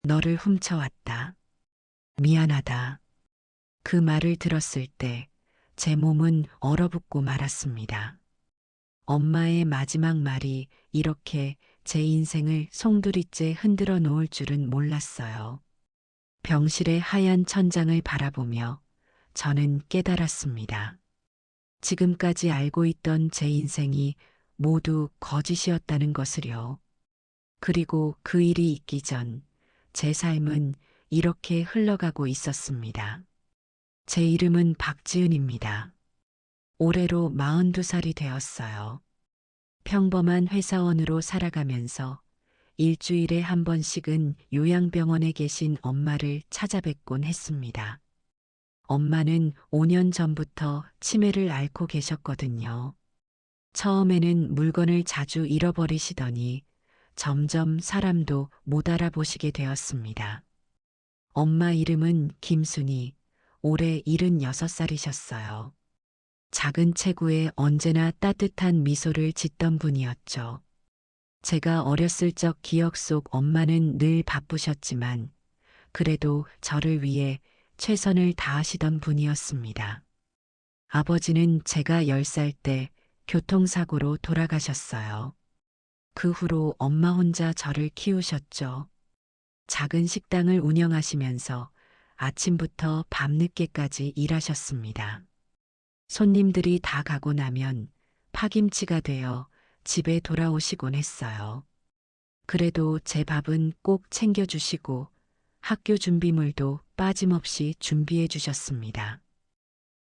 너를 훔쳐왔다. 미안하다. 그 말을 들었을 때 제 몸은 얼어붙고 말았습니다. 엄마의 마지막 말이 이렇게 제 인생을 송두리째 흔들어 놓을 줄은 몰랐어요. 병실의 하얀 천장을 바라보며 저는 깨달았습니다. 지금까지 알고 있던 제 인생이 모두 거짓이었다는 것을요. 그리고 그 일이 있기 전 제 삶은 이렇게 흘러가고 있었습니다. 제 이름은 박지은입니다. 올해로 42살이 되었어요. 평범한 회사원으로 살아가면서 일주일에 한 번씩은 요양병원에 계신 엄마를 찾아뵙곤 했습니다. 엄마는 5년 전부터 치매를 앓고 계셨거든요. 처음에는 물건을 자주 잃어버리시더니 점점 사람도 못 알아보시게 되었습니다. 엄마 이름은 김순희, 올해 76살이셨어요. 작은 체구에 언제나 따뜻한 미소를 짓던 분이었죠. 제가 어렸을 적 기억 속 엄마는 늘 바쁘셨지만 그래도 저를 위해 최선을 다하시던 분이었습니다. 아버지는 제가 10살 때 교통사고로 돌아가셨어요. 그 후로 엄마 혼자 저를 키우셨죠. 작은 식당을 운영하시면서 아침부터 밤늦게까지 일하셨습니다. 손님들이 다 가고 나면 파김치가 되어 집에 돌아오시곤 했어요. 그래도 제 밥은 꼭 챙겨주시고 학교 준비물도 빠짐없이 준비해 주셨습니다.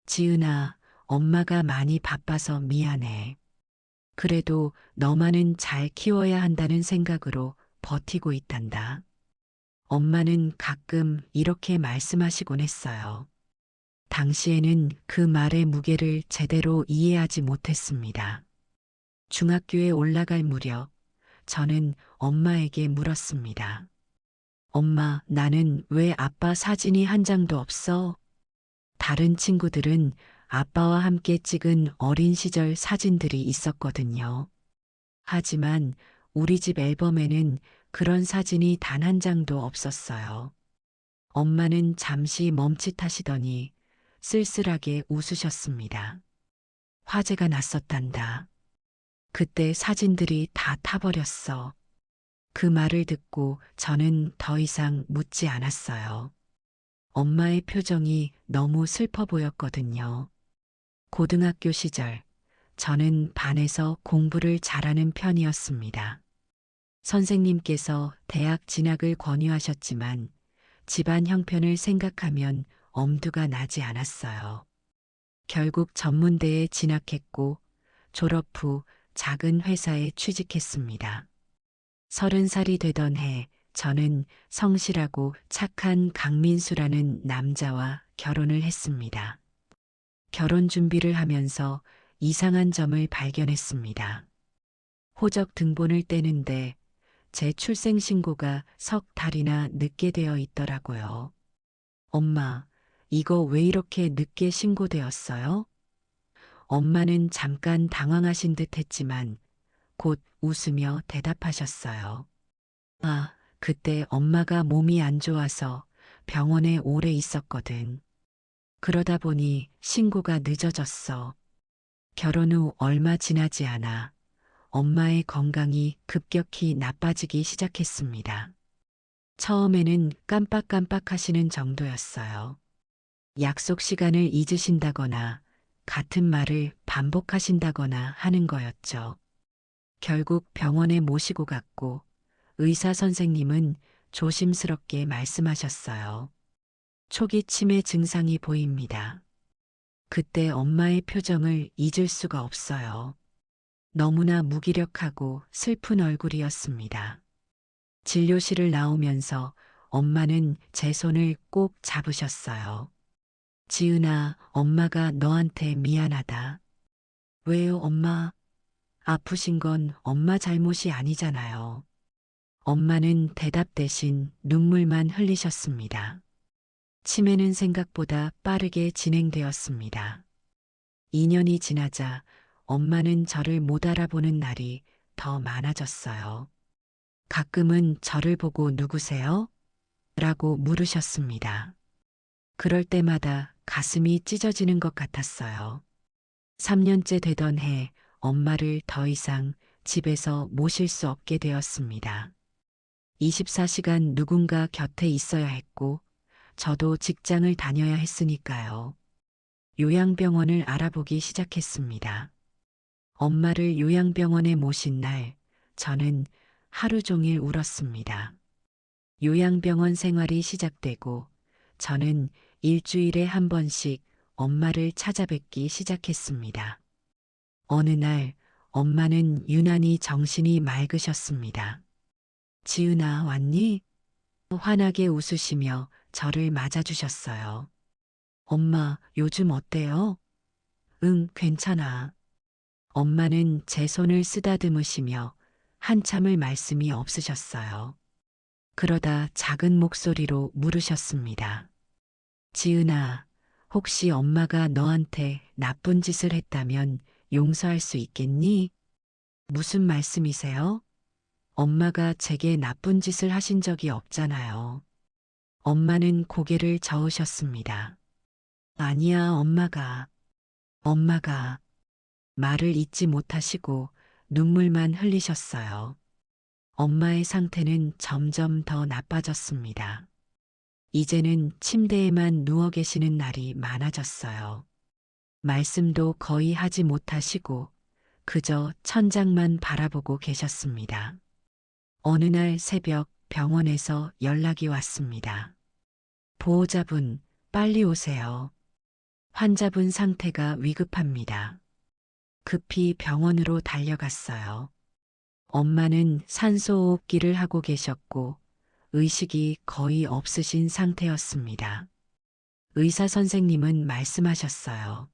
지은아, 엄마가 많이 바빠서 미안해. 그래도 너만은 잘 키워야 한다는 생각으로 버티고 있단다. 엄마는 가끔 이렇게 말씀하시곤 했어요. 당시에는 그 말의 무게를 제대로 이해하지 못했습니다. 중학교에 올라갈 무렵 저는 엄마에게 물었습니다. 엄마, 나는 왜 아빠 사진이 한 장도 없어? 다른 친구들은 아빠와 함께 찍은 어린 시절 사진들이 있었거든요. 하지만 우리 집 앨범에는 그런 사진이 단 한 장도 없었어요. 엄마는 잠시 멈칫하시더니 쓸쓸하게 웃으셨습니다. 화재가 났었단다. 그때 사진들이 다 타버렸어. 그 말을 듣고 저는 더 이상 묻지 않았어요. 엄마의 표정이 너무 슬퍼 보였거든요. 고등학교 시절, 저는 반에서 공부를 잘하는 편이었습니다. 선생님께서 대학 진학을 권유하셨지만 집안 형편을 생각하면 엄두가 나지 않았어요. 결국 전문대에 진학했고 졸업 후 작은 회사에 취직했습니다. 30살이 되던 해 저는 성실하고 착한 강민수라는 남자와 결혼을 했습니다. 결혼 준비를 하면서 이상한 점을 발견했습니다. 호적 등본을 떼는데 제 출생신고가 석 달이나 늦게 되어 있더라고요. 엄마, 이거 왜 이렇게 늦게 신고되었어요? 엄마는 잠깐 당황하신 듯 했지만 곧 웃으며 대답하셨어요. 아, 그때 엄마가 몸이 안 좋아서 병원에 오래 있었거든. 그러다 보니 신고가 늦어졌어. 결혼 후 얼마 지나지 않아 엄마의 건강이 급격히 나빠지기 시작했습니다. 처음에는 깜빡깜빡 하시는 정도였어요. 약속 시간을 잊으신다거나 같은 말을 반복하신다거나 하는 거였죠. 결국 병원에 모시고 갔고 의사 선생님은 조심스럽게 말씀하셨어요. 초기 치매 증상이 보입니다. 그때 엄마의 표정을 잊을 수가 없어요. 너무나 무기력하고 슬픈 얼굴이었습니다. 진료실을 나오면서 엄마는 제 손을 꼭 잡으셨어요. 지은아, 엄마가 너한테 미안하다. 왜요, 엄마? 아프신 건 엄마 잘못이 아니잖아요. 엄마는 대답 대신 눈물만 흘리셨습니다. 치매는 생각보다 빠르게 진행되었습니다. 2년이 지나자 엄마는 저를 못 알아보는 날이 더 많아졌어요. 가끔은 저를 보고 누구세요? 라고 물으셨습니다. 그럴 때마다 가슴이 찢어지는 것 같았어요. 3년째 되던 해 엄마를 더 이상 집에서 모실 수 없게 되었습니다. 24시간 누군가 곁에 있어야 했고, 저도 직장을 다녀야 했으니까요. 요양병원을 알아보기 시작했습니다. 엄마를 요양병원에 모신 날, 저는 하루 종일 울었습니다. 요양병원 생활이 시작되고, 저는 일주일에 한 번씩 엄마를 찾아뵙기 시작했습니다. 어느 날, 엄마는 유난히 정신이 맑으셨습니다. 지은아, 왔니? 환하게 웃으시며 저를 맞아주셨어요. 엄마, 요즘 어때요? 응, 괜찮아. 엄마는 제 손을 쓰다듬으시며 한참을 말씀이 없으셨어요. 그러다 작은 목소리로 물으셨습니다. 지은아, 혹시 엄마가 너한테 나쁜 짓을 했다면 용서할 수 있겠니? 무슨 말씀이세요? 엄마가 제게 나쁜 짓을 하신 적이 없잖아요. 엄마는 고개를 저으셨습니다. 아니야, 엄마가 말을 잇지 못하시고 눈물만 흘리셨어요. 엄마의 상태는 점점 더 나빠졌습니다. 이제는 침대에만 누워 계시는 날이 많아졌어요. 말씀도 거의 하지 못하시고 그저 천장만 바라보고 계셨습니다. 어느 날 새벽 병원에서 연락이 왔습니다. 보호자분, 빨리 오세요. 환자분 상태가 위급합니다. 급히 병원으로 달려갔어요. 엄마는 산소호흡기를 하고 계셨고 의식이 거의 없으신 상태였습니다. 의사 선생님은 말씀하셨어요.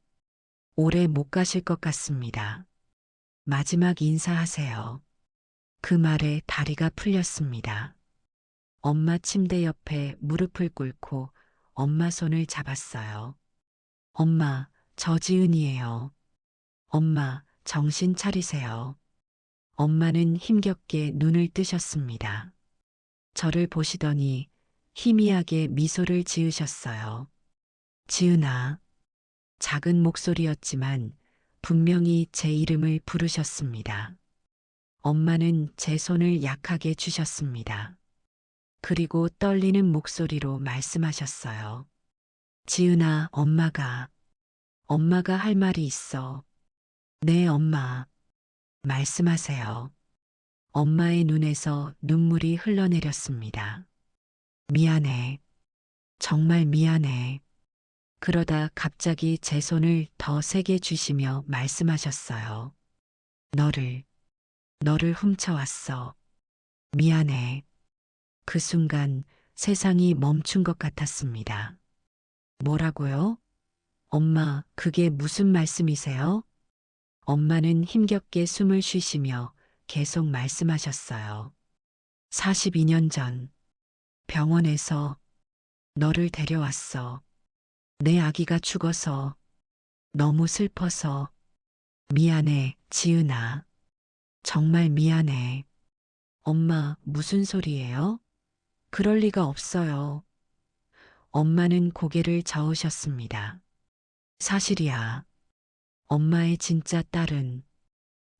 오래 못 가실 것 같습니다. 마지막 인사하세요. 그 말에 다리가 풀렸습니다. 엄마 침대 옆에 무릎을 꿇고 엄마 손을 잡았어요. 엄마, 저 지은이에요. 엄마, 정신 차리세요. 엄마는 힘겹게 눈을 뜨셨습니다. 저를 보시더니 희미하게 미소를 지으셨어요. 지은아. 작은 목소리였지만 분명히 제 이름을 부르셨습니다. 엄마는 제 손을 약하게 쥐셨습니다. 그리고 떨리는 목소리로 말씀하셨어요. 지은아, 엄마가 할 말이 있어. 네, 엄마. 말씀하세요. 엄마의 눈에서 눈물이 흘러내렸습니다. 미안해. 정말 미안해. 그러다 갑자기 제 손을 더 세게 쥐시며 말씀하셨어요. 너를 훔쳐왔어. 미안해. 그 순간 세상이 멈춘 것 같았습니다. 뭐라고요? 엄마, 그게 무슨 말씀이세요? 엄마는 힘겹게 숨을 쉬시며 계속 말씀하셨어요. 42년 전 병원에서 너를 데려왔어. 내 아기가 죽어서 너무 슬퍼서 미안해, 지은아. 정말 미안해. 엄마, 무슨 소리예요? 그럴 리가 없어요. 엄마는 고개를 저으셨습니다. 사실이야. 엄마의 진짜 딸은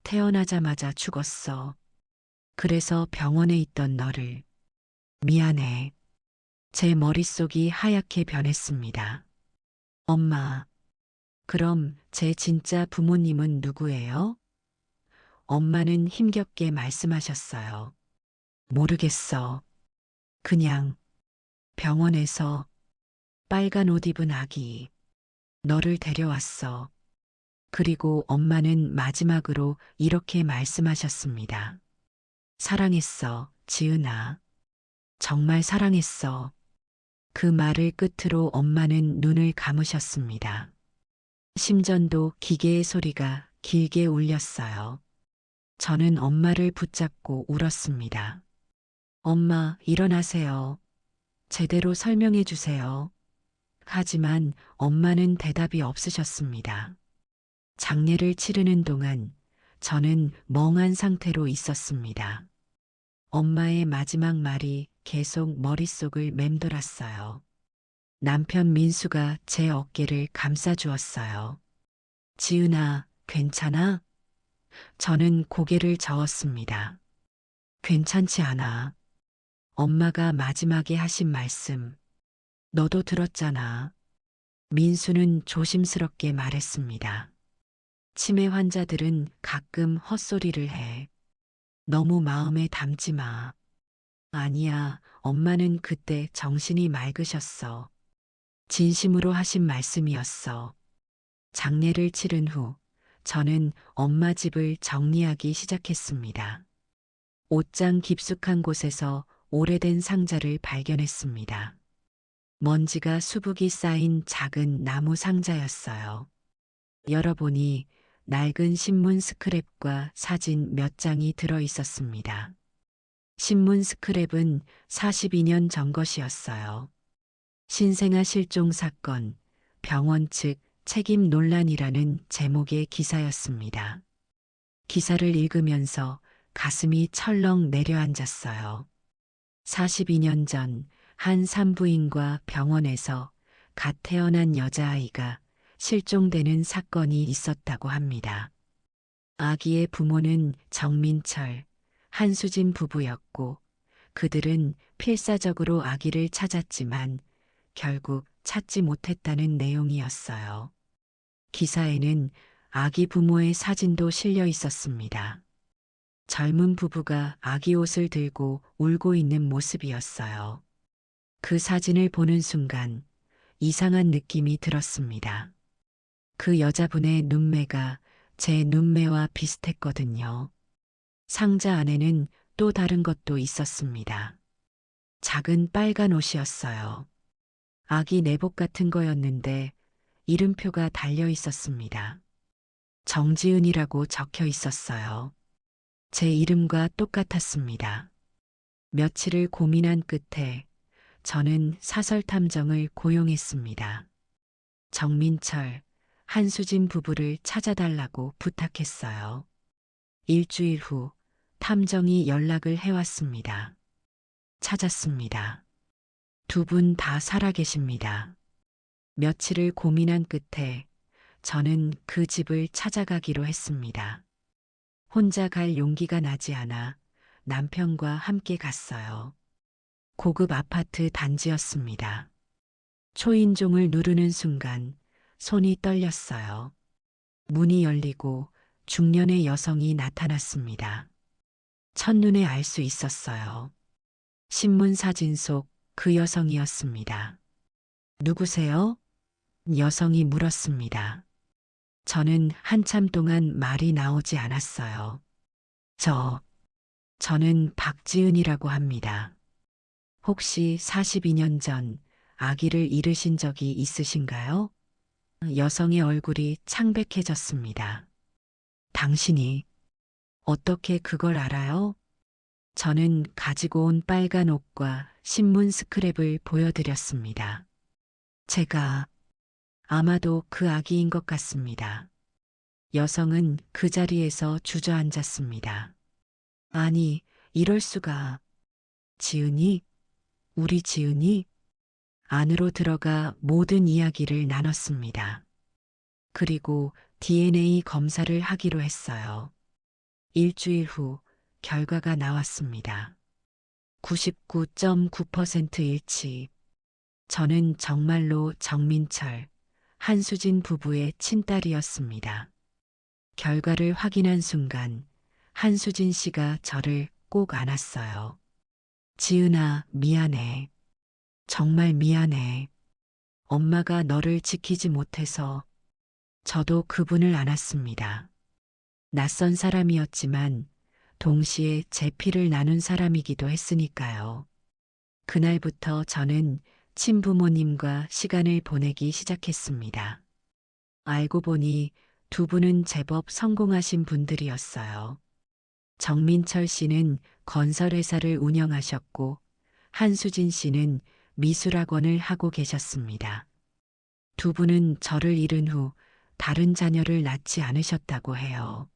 태어나자마자 죽었어. 그래서 병원에 있던 너를. 미안해. 제 머릿속이 하얗게 변했습니다. 엄마, 그럼 제 진짜 부모님은 누구예요? 엄마는 힘겹게 말씀하셨어요. 모르겠어. 그냥 병원에서 빨간 옷 입은 아기. 너를 데려왔어. 그리고 엄마는 마지막으로 이렇게 말씀하셨습니다. 사랑했어, 지은아. 정말 사랑했어. 그 말을 끝으로 엄마는 눈을 감으셨습니다. 심전도 기계의 소리가 길게 울렸어요. 저는 엄마를 붙잡고 울었습니다. 엄마, 일어나세요. 제대로 설명해 주세요. 하지만 엄마는 대답이 없으셨습니다. 장례를 치르는 동안 저는 멍한 상태로 있었습니다. 엄마의 마지막 말이 계속 머릿속을 맴돌았어요. 남편 민수가 제 어깨를 감싸주었어요. 지은아, 괜찮아? 저는 고개를 저었습니다. 괜찮지 않아. 엄마가 마지막에 하신 말씀, 너도 들었잖아. 민수는 조심스럽게 말했습니다. 치매 환자들은 가끔 헛소리를 해. 너무 마음에 담지 마. 아니야, 엄마는 그때 정신이 맑으셨어. 진심으로 하신 말씀이었어. 장례를 치른 후 저는 엄마 집을 정리하기 시작했습니다. 옷장 깊숙한 곳에서 오래된 상자를 발견했습니다. 먼지가 수북이 쌓인 작은 나무 상자였어요. 열어보니 낡은 신문 스크랩과 사진 몇 장이 들어 있었습니다. 신문 스크랩은 42년 전 것이었어요. 신생아 실종 사건, 병원 측 책임 논란이라는 제목의 기사였습니다. 기사를 읽으면서 가슴이 철렁 내려앉았어요. 42년 전 한 산부인과 병원에서 갓 태어난 여자아이가 실종되는 사건이 있었다고 합니다. 아기의 부모는 정민철, 한수진 부부였고 그들은 필사적으로 아기를 찾았지만 결국 찾지 못했다는 내용이었어요. 기사에는 아기 부모의 사진도 실려 있었습니다. 젊은 부부가 아기 옷을 들고 울고 있는 모습이었어요. 그 사진을 보는 순간 이상한 느낌이 들었습니다. 그 여자분의 눈매가 제 눈매와 비슷했거든요. 상자 안에는 또 다른 것도 있었습니다. 작은 빨간 옷이었어요. 아기 내복 같은 거였는데 이름표가 달려 있었습니다. 정지은이라고 적혀 있었어요. 제 이름과 똑같았습니다. 며칠을 고민한 끝에 저는 사설탐정을 고용했습니다. 정민철, 한수진 부부를 찾아달라고 부탁했어요. 일주일 후 탐정이 연락을 해왔습니다. 찾았습니다. 두 분 다 살아계십니다. 며칠을 고민한 끝에 저는 그 집을 찾아가기로 했습니다. 혼자 갈 용기가 나지 않아 남편과 함께 갔어요. 고급 아파트 단지였습니다. 초인종을 누르는 순간 손이 떨렸어요. 문이 열리고 중년의 여성이 나타났습니다. 첫눈에 알 수 있었어요. 신문 사진 속 그 여성이었습니다. 누구세요? 여성이 물었습니다. 저는 한참 동안 말이 나오지 않았어요. 저는 박지은이라고 합니다. 혹시 42년 전 아기를 잃으신 적이 있으신가요? 여성의 얼굴이 창백해졌습니다. 당신이 어떻게 그걸 알아요? 저는 가지고 온 빨간 옷과 신문 스크랩을 보여드렸습니다. 제가 아마도 그 아기인 것 같습니다. 여성은 그 자리에서 주저앉았습니다. 아니, 이럴 수가. 지은이? 우리 지은이? 안으로 들어가 모든 이야기를 나눴습니다. 그리고 DNA 검사를 하기로 했어요. 일주일 후 결과가 나왔습니다. 99.9% 일치. 저는 정말로 정민철, 한수진 부부의 친딸이었습니다. 결과를 확인한 순간 한수진 씨가 저를 꼭 안았어요. 지은아, 미안해. 정말 미안해. 엄마가 너를 지키지 못해서. 저도 그분을 안았습니다. 낯선 사람이었지만 동시에 제 피를 나눈 사람이기도 했으니까요. 그날부터 저는 친부모님과 시간을 보내기 시작했습니다. 알고 보니 두 분은 제법 성공하신 분들이었어요. 정민철 씨는 건설회사를 운영하셨고 한수진 씨는 미술학원을 하고 계셨습니다. 두 분은 저를 잃은 후 다른 자녀를 낳지 않으셨다고 해요.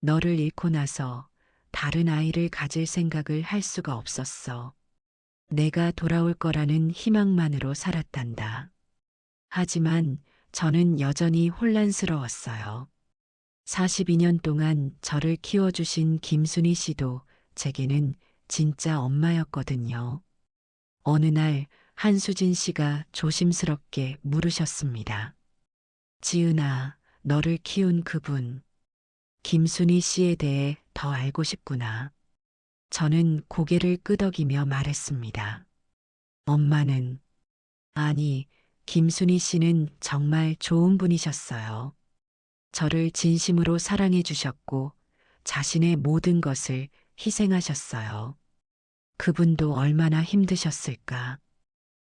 너를 잃고 나서 다른 아이를 가질 생각을 할 수가 없었어. 내가 돌아올 거라는 희망만으로 살았단다. 하지만 저는 여전히 혼란스러웠어요. 42년 동안 저를 키워주신 김순희 씨도 제게는 진짜 엄마였거든요. 어느 날 한수진 씨가 조심스럽게 물으셨습니다. 지은아, 너를 키운 그분, 김순희 씨에 대해 더 알고 싶구나. 저는 고개를 끄덕이며 말했습니다. 엄마는, 아니, 김순희 씨는 정말 좋은 분이셨어요. 저를 진심으로 사랑해 주셨고 자신의 모든 것을 희생하셨어요. 그분도 얼마나 힘드셨을까.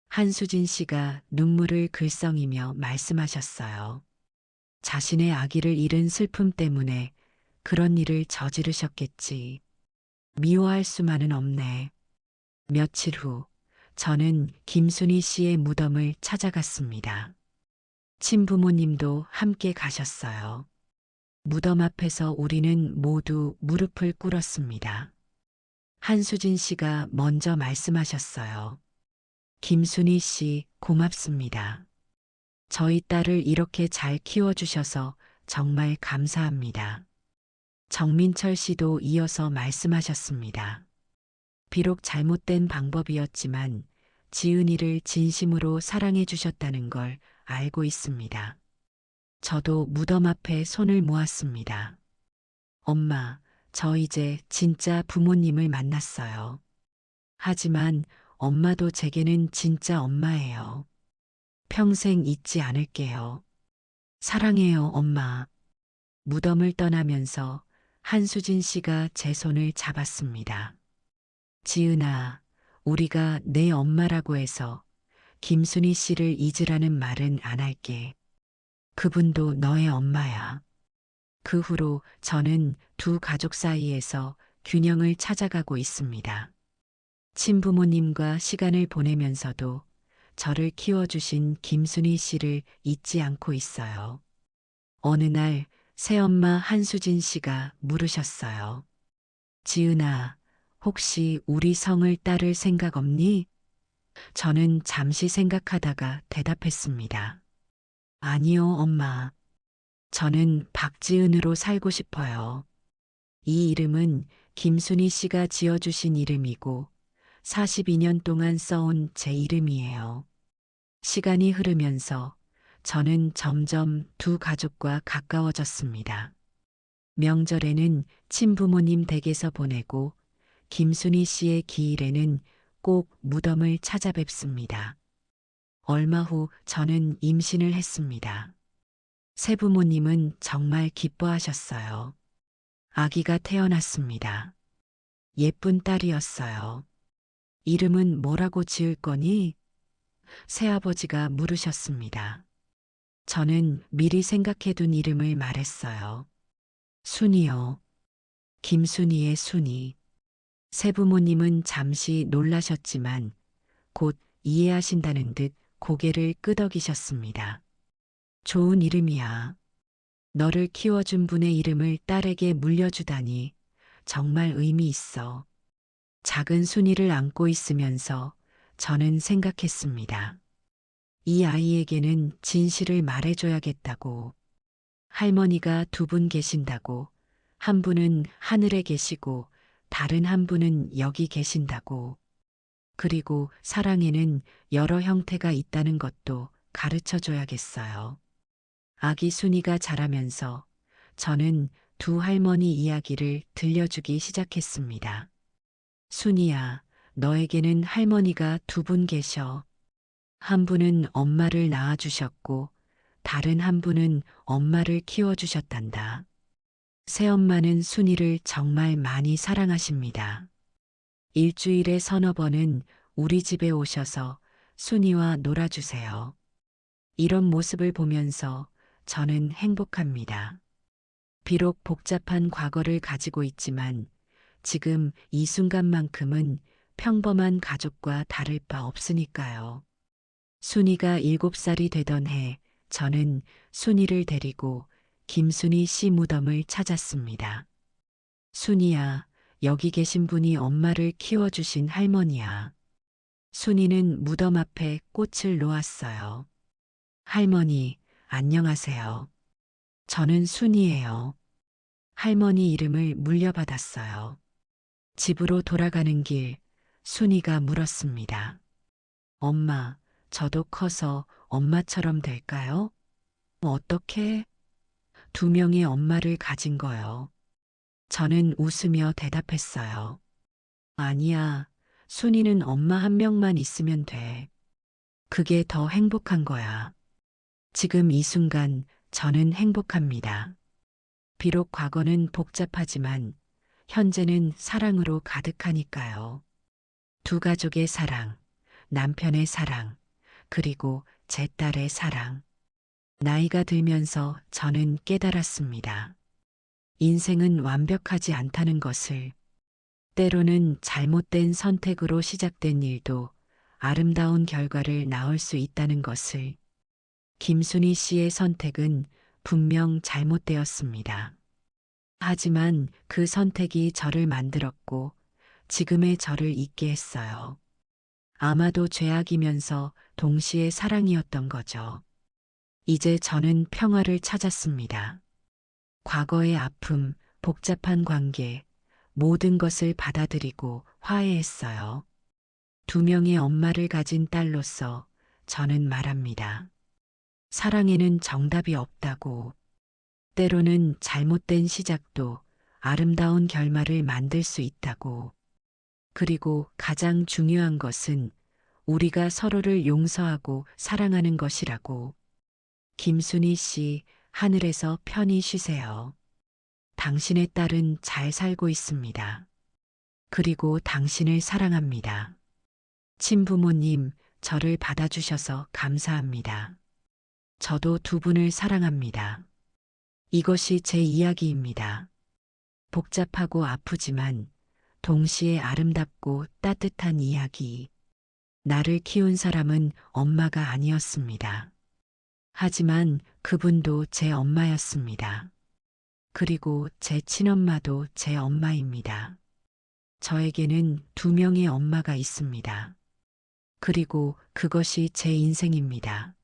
한수진 씨가 눈물을 글썽이며 말씀하셨어요. 자신의 아기를 잃은 슬픔 때문에 그런 일을 저지르셨겠지. 미워할 수만은 없네. 며칠 후, 저는 김순희 씨의 무덤을 찾아갔습니다. 친부모님도 함께 가셨어요. 무덤 앞에서 우리는 모두 무릎을 꿇었습니다. 한수진 씨가 먼저 말씀하셨어요. 김순희 씨, 고맙습니다. 저희 딸을 이렇게 잘 키워주셔서 정말 감사합니다. 정민철 씨도 이어서 말씀하셨습니다. 비록 잘못된 방법이었지만 지은이를 진심으로 사랑해 주셨다는 걸 알고 있습니다. 저도 무덤 앞에 손을 모았습니다. 엄마, 저 이제 진짜 부모님을 만났어요. 하지만 엄마도 제게는 진짜 엄마예요. 평생 잊지 않을게요. 사랑해요, 엄마. 무덤을 떠나면서 한수진 씨가 제 손을 잡았습니다. 지은아, 우리가 내 엄마라고 해서 김순희 씨를 잊으라는 말은 안 할게. 그분도 너의 엄마야. 그 후로 저는 두 가족 사이에서 균형을 찾아가고 있습니다. 친부모님과 시간을 보내면서도 저를 키워주신 김순희 씨를 잊지 않고 있어요. 어느 날 새엄마 한수진 씨가 물으셨어요. 지은아, 혹시 우리 성을 따를 생각 없니? 저는 잠시 생각하다가 대답했습니다. 아니요, 엄마. 저는 박지은으로 살고 싶어요. 이 이름은 김순희 씨가 지어주신 이름이고 42년 동안 써온 제 이름이에요. 시간이 흐르면서 저는 점점 두 가족과 가까워졌습니다. 명절에는 친부모님 댁에서 보내고 김순희 씨의 기일에는 꼭 무덤을 찾아뵙습니다. 얼마 후 저는 임신을 했습니다. 새부모님은 정말 기뻐하셨어요. 아기가 태어났습니다. 예쁜 딸이었어요. 이름은 뭐라고 지을 거니? 새아버지가 물으셨습니다. 저는 미리 생각해둔 이름을 말했어요. 순이요. 김순이의 순이. 새부모님은 잠시 놀라셨지만 곧 이해하신다는 듯 고개를 끄덕이셨습니다. 좋은 이름이야. 너를 키워준 분의 이름을 딸에게 물려주다니 정말 의미 있어. 작은 순이를 안고 있으면서 저는 생각했습니다. 이 아이에게는 진실을 말해줘야겠다고. 할머니가 두 분 계신다고. 한 분은 하늘에 계시고 다른 한 분은 여기 계신다고. 그리고 사랑에는 여러 형태가 있다는 것도 가르쳐 줘야겠어요. 아기 순이가 자라면서 저는 두 할머니 이야기를 들려주기 시작했습니다. 순이야, 너에게는 할머니가 두 분 계셔. 한 분은 엄마를 낳아주셨고 다른 한 분은 엄마를 키워주셨단다. 새엄마는 순이를 정말 많이 사랑하십니다. 일주일에 서너 번은 우리 집에 오셔서 순이와 놀아주세요. 이런 모습을 보면서 저는 행복합니다. 비록 복잡한 과거를 가지고 있지만 지금 이 순간만큼은 평범한 가족과 다를 바 없으니까요. 순이가 7살이 되던 해 저는 순이를 데리고 김순희 씨 무덤을 찾았습니다. 순이야, 여기 계신 분이 엄마를 키워주신 할머니야. 순이는 무덤 앞에 꽃을 놓았어요. 할머니, 안녕하세요. 저는 순이에요. 할머니 이름을 물려받았어요. 집으로 돌아가는 길, 순이가 물었습니다. 엄마, 저도 커서 엄마처럼 될까요? 어떻게? 두 명의 엄마를 가진 거요. 저는 웃으며 대답했어요. 아니야, 순이는 엄마 한 명만 있으면 돼. 그게 더 행복한 거야. 지금 이 순간 저는 행복합니다. 비록 과거는 복잡하지만 현재는 사랑으로 가득하니까요. 두 가족의 사랑, 남편의 사랑, 그리고 제 딸의 사랑. 나이가 들면서 저는 깨달았습니다. 인생은 완벽하지 않다는 것을, 때로는 잘못된 선택으로 시작된 일도 아름다운 결과를 낳을 수 있다는 것을. 김순희 씨의 선택은 분명 잘못되었습니다. 하지만 그 선택이 저를 만들었고 지금의 저를 있게 했어요. 아마도 죄악이면서 동시에 사랑이었던 거죠. 이제 저는 평화를 찾았습니다. 과거의 아픔, 복잡한 관계, 모든 것을 받아들이고 화해했어요. 두 명의 엄마를 가진 딸로서 저는 말합니다. 사랑에는 정답이 없다고. 때로는 잘못된 시작도 아름다운 결말을 만들 수 있다고. 그리고 가장 중요한 것은 우리가 서로를 용서하고 사랑하는 것이라고. 김순희 씨, 하늘에서 편히 쉬세요. 당신의 딸은 잘 살고 있습니다. 그리고 당신을 사랑합니다. 친부모님, 저를 받아주셔서 감사합니다. 저도 두 분을 사랑합니다. 이것이 제 이야기입니다. 복잡하고 아프지만 동시에 아름답고 따뜻한 이야기. 나를 키운 사람은 엄마가 아니었습니다. 하지만 그분도 제 엄마였습니다. 그리고 제 친엄마도 제 엄마입니다. 저에게는 두 명의 엄마가 있습니다. 그리고 그것이 제 인생입니다.